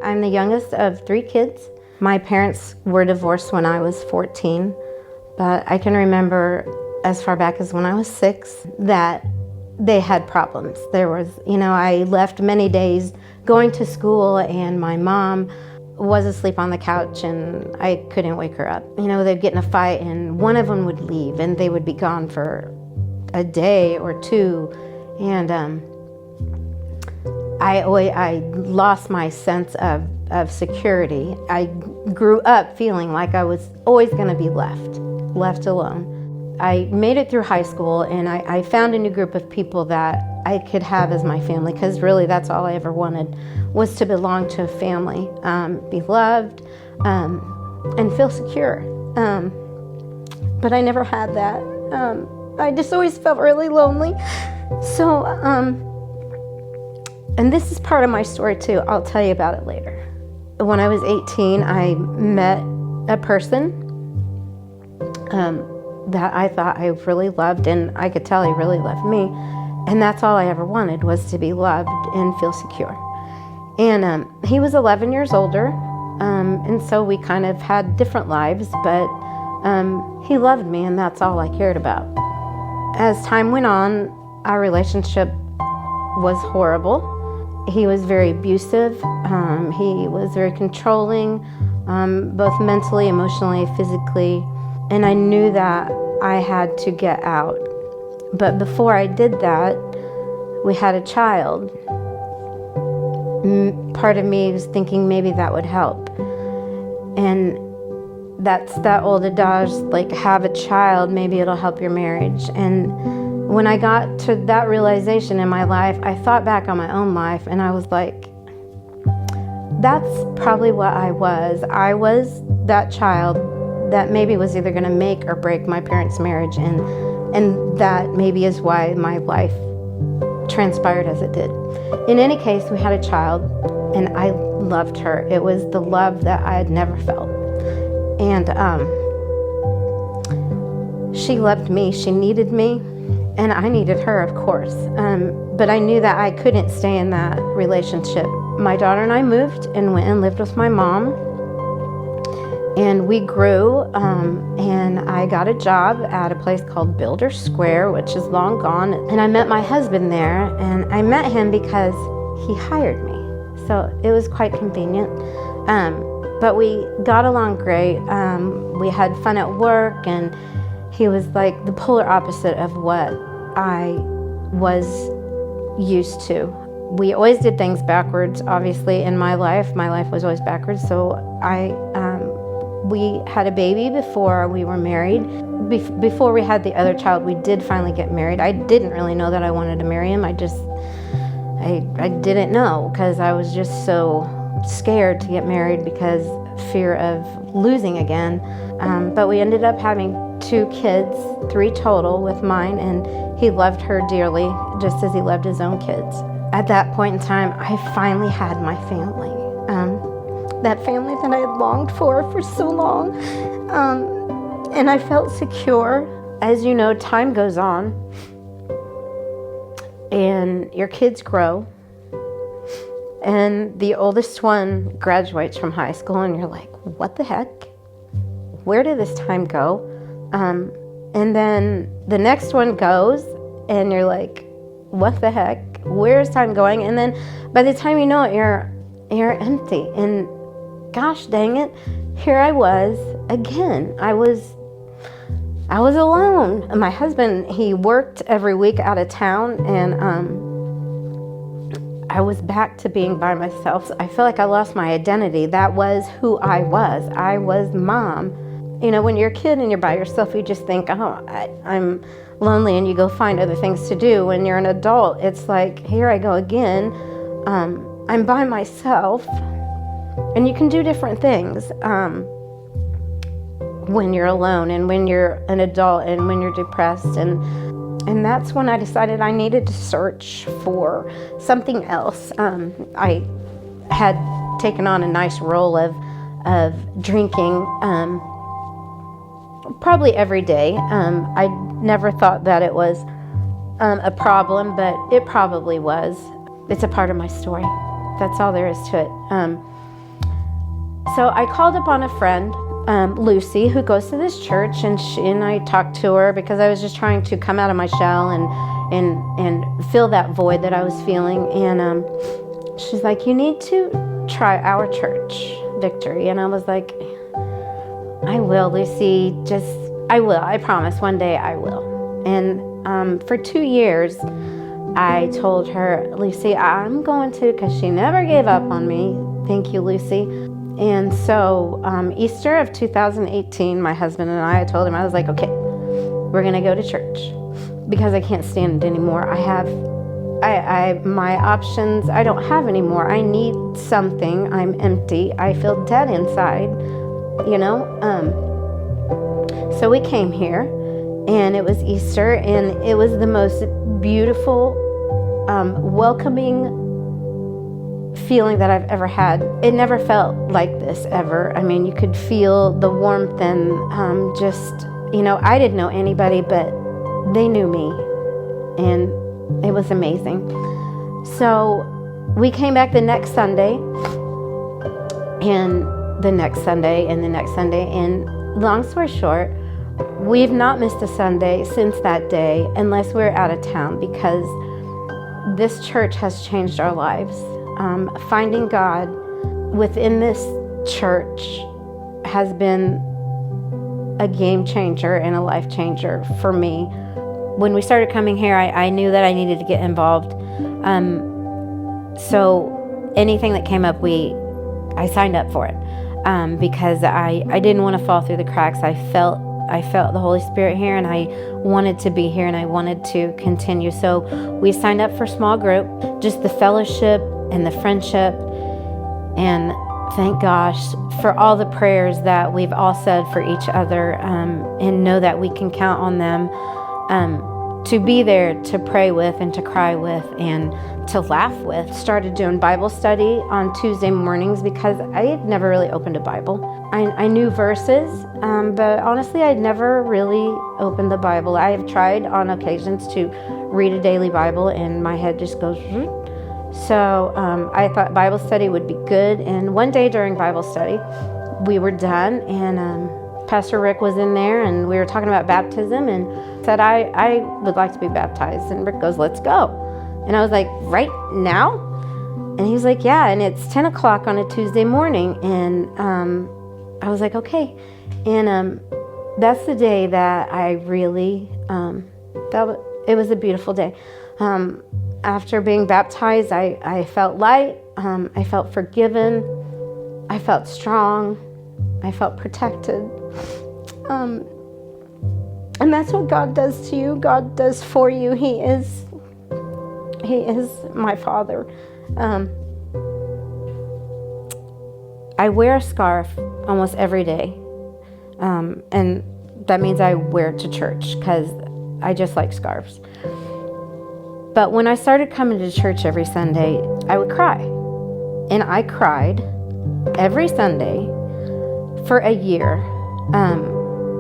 I'm the youngest of 3 kids. My parents were divorced when I was 14, but I can remember as far back as when I was 6 that they had problems. There was, I left many days going to school and my mom was asleep on the couch and I couldn't wake her up. They'd get in a fight and one of them would leave and they would be gone for a day or 2. And I lost my sense of security. I grew up feeling like I was always going to be left alone. I made it through high school and I found a new group of people that I could have as my family, because really that's all I ever wanted, was to belong to a family, be loved, and feel secure. But I never had that. I just always felt really lonely. So, and this is part of my story too. I'll tell you about it later. When I was 18, I met a person that I thought I really loved, and I could tell he really loved me. And that's all I ever wanted, was to be loved and feel secure. And he was 11 years older, and so we kind of had different lives, but he loved me, and that's all I cared about. As time went on, our relationship was horrible. He was very abusive. He was very controlling, both mentally, emotionally, physically. And I knew that I had to get out. But before I did that, we had a child. Part of me was thinking maybe that would help. And that's that old adage, like, have a child, maybe it'll help your marriage. And when I got to that realization in my life, I thought back on my own life and I was like, that's probably what I was. I was that child that maybe was either going to make or break my parents' marriage, and that maybe is why my life transpired as it did. In any case, we had a child, and I loved her. It was the love that I had never felt. And she loved me, she needed me, and I needed her, of course. But I knew that I couldn't stay in that relationship. My daughter and I moved and went and lived with my mom. And we grew, and I got a job at a place called Builder Square, which is long gone. And I met my husband there, and I met him because he hired me. So it was quite convenient. But we got along great. We had fun at work, and he was like the polar opposite of what I was used to. We always did things backwards, obviously, in my life. My life was always backwards, so we had a baby before we were married. Before we had the other child, we did finally get married. I didn't really know that I wanted to marry him. I didn't know, because I was just so scared to get married because fear of losing again. But we ended up having 2 kids, 3 total with mine, and he loved her dearly, just as he loved his own kids. At that point in time, I finally had my family. That family that I had longed for so long. And I felt secure. As you know, time goes on and your kids grow. And the oldest one graduates from high school and you're like, what the heck? Where did this time go? And then the next one goes and you're like, what the heck? Where's time going? And then by the time you know it, you're empty. And gosh dang it, here I was again. I was alone. My husband, he worked every week out of town, and I was back to being by myself. I feel like I lost my identity. That was who I was. I was mom. When you're a kid and you're by yourself, you just think, I'm lonely, and you go find other things to do. When you're an adult, it's like, here I go again. I'm by myself. And you can do different things when you're alone and when you're an adult and when you're depressed. And that's when I decided I needed to search for something else. I had taken on a nice role of drinking probably every day. I never thought that it was a problem, but it probably was. It's a part of my story. That's all there is to it. So I called upon a friend, Lucy, who goes to this church, and I talked to her because I was just trying to come out of my shell and fill that void that I was feeling. And she's like, you need to try our church, Victory. And I was like, I will, Lucy, I will. I promise one day I will. And for 2 years, I told her, Lucy, I'm going to, because she never gave up on me. Thank you, Lucy. And so Easter of 2018, my husband and I told him, I was like, okay, we're going to go to church because I can't stand it anymore. My options, I don't have anymore. I need something. I'm empty. I feel dead inside, you know. So we came here, and it was Easter, and it was the most beautiful, welcoming feeling that I've ever had. It never felt like this ever. I mean, you could feel the warmth and just, you know, I didn't know anybody, but they knew me, and it was amazing. So we came back the next Sunday, and the next Sunday, and the next Sunday, and long story short, we've not missed a Sunday since that day unless we're out of town, because this church has changed our lives. Finding God within this church has been a game changer and a life changer for me. When we started coming here, I knew that I needed to get involved. So anything that came up, I signed up for it because I didn't want to fall through the cracks. I felt the Holy Spirit here, and I wanted to be here, and I wanted to continue. So we signed up for small group, just the fellowship and the friendship, and thank gosh for all the prayers that we've all said for each other, and know that we can count on them to be there to pray with and to cry with and to laugh with. Started doing Bible study on Tuesday mornings because I had never really opened a Bible. I knew verses, but honestly I'd never really opened the Bible. I have tried on occasions to read a daily Bible and my head just goes so I thought Bible study would be good. And one day during Bible study we were done, and Pastor Rick was in there, and we were talking about baptism, and said, I would like to be baptized. And Rick goes, let's go. And I was like, right now? And he was like, yeah, and it's 10 o'clock on a Tuesday morning. And I was like, okay. And that's the day that I really, it was a beautiful day. After being baptized, I felt light, I felt forgiven, I felt strong, I felt protected. And that's what God does to you. God does for you. He is my Father. I wear a scarf almost every day. And that means I wear it to church because I just like scarves. But when I started coming to church every Sunday, I would cry. And I cried every Sunday for a year.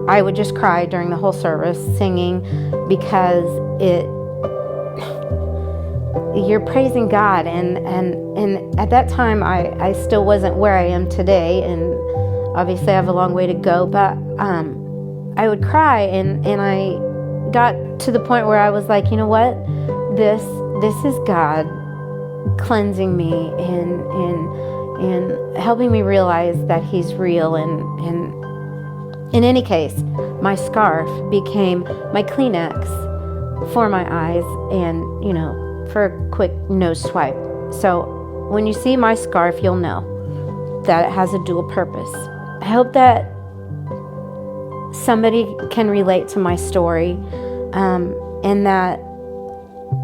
I would just cry during the whole service singing because you're praising God. And at that time, I still wasn't where I am today. And obviously I have a long way to go, but I would cry and I got to the point where I was like, you know what? This is God cleansing me and helping me realize that He's real. And in any case, my scarf became my Kleenex for my eyes and, you know, for a quick nose swipe. So when you see my scarf, you'll know that it has a dual purpose. I hope that somebody can relate to my story, and that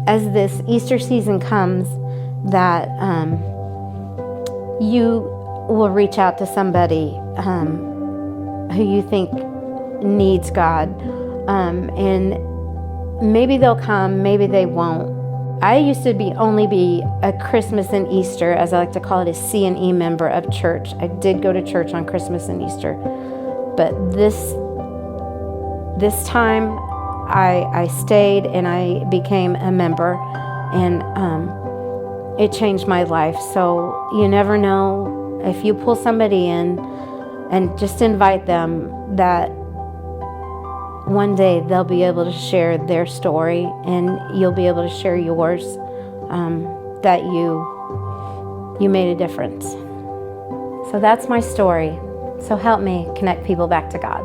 as this Easter season comes, that you will reach out to somebody who you think needs God, and maybe they'll come, maybe they won't. I used to only be a Christmas and Easter, as I like to call it, a C&E member of church. I did go to church on Christmas and Easter, but this time I stayed and I became a member, and it changed my life. So you never know If you pull somebody in and just invite them, that one day they'll be able to share their story and you'll be able to share yours, that you made a difference. So that's my story. So help me connect people back to God.